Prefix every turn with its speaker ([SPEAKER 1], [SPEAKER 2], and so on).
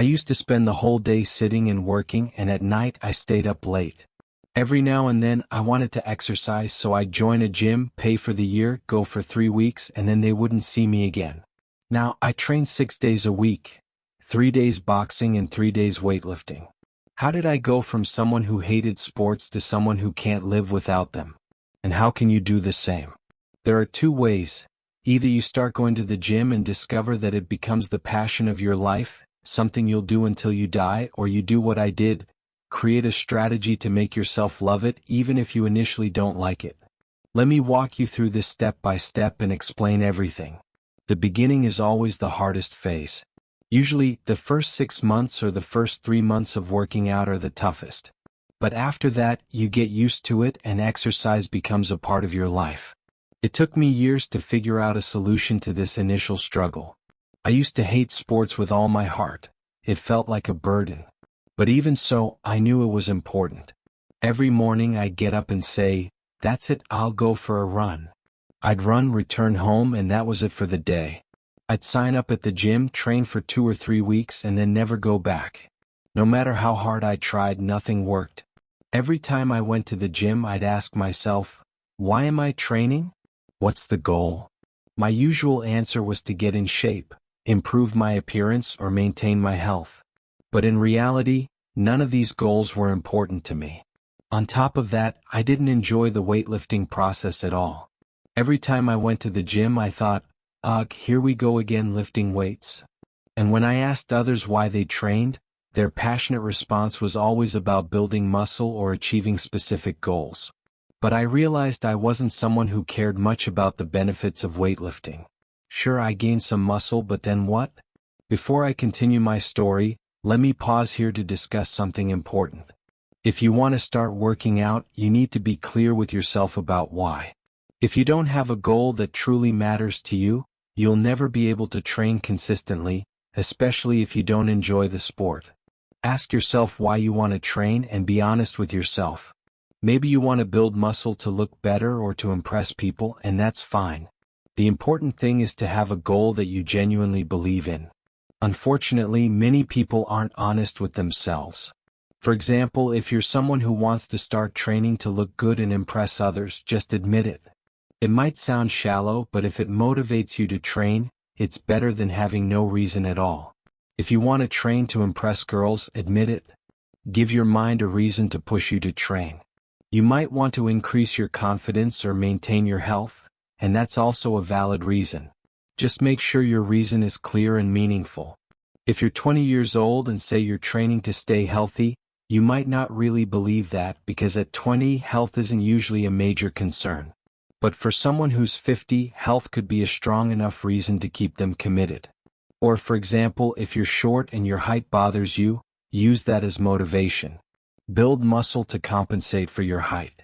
[SPEAKER 1] I used to spend the whole day sitting and working, and at night I stayed up late. Every now and then I wanted to exercise, so I'd join a gym, pay for the year, go for 3 weeks, and then they wouldn't see me again. Now I train 6 days a week, 3 days boxing and 3 days weightlifting. How did I go from someone who hated sports to someone who can't live without them? And how can you do the same? There are two ways. Either you start going to the gym and discover that it becomes the passion of your life, something you'll do until you die, or you do what I did, create a strategy to make yourself love it even if you initially don't like it. Let me walk you through this step by step and explain everything. The beginning is always the hardest phase. Usually, the first 6 months or the first 3 months of working out are the toughest. But after that, you get used to it and exercise becomes a part of your life. It took me years to figure out a solution to this initial struggle. I used to hate sports with all my heart. It felt like a burden. But even so, I knew it was important. Every morning I'd get up and say, "That's it, I'll go for a run." I'd run, return home, and that was it for the day. I'd sign up at the gym, train for 2 or 3 weeks, and then never go back. No matter how hard I tried, nothing worked. Every time I went to the gym, I'd ask myself, why am I training? What's the goal? My usual answer was to get in shape, improve my appearance, or maintain my health. But in reality, none of these goals were important to me. On top of that, I didn't enjoy the weightlifting process at all. Every time I went to the gym, I thought, ugh, here we go again lifting weights. And when I asked others why they trained, their passionate response was always about building muscle or achieving specific goals. But I realized I wasn't someone who cared much about the benefits of weightlifting. Sure, I gained some muscle, but then what? Before I continue my story, let me pause here to discuss something important. If you want to start working out, you need to be clear with yourself about why. If you don't have a goal that truly matters to you, you'll never be able to train consistently, especially if you don't enjoy the sport. Ask yourself why you want to train and be honest with yourself. Maybe you want to build muscle to look better or to impress people, and that's fine. The important thing is to have a goal that you genuinely believe in. Unfortunately, many people aren't honest with themselves. For example, if you're someone who wants to start training to look good and impress others, just admit it. It might sound shallow, but if it motivates you to train, it's better than having no reason at all. If you want to train to impress girls, admit it. Give your mind a reason to push you to train. You might want to increase your confidence or maintain your health, and that's also a valid reason. Just make sure your reason is clear and meaningful. If you're 20 years old and say you're training to stay healthy, you might not really believe that because at 20, health isn't usually a major concern. But for someone who's 50, health could be a strong enough reason to keep them committed. Or for example, if you're short and your height bothers you, use that as motivation. Build muscle to compensate for your height.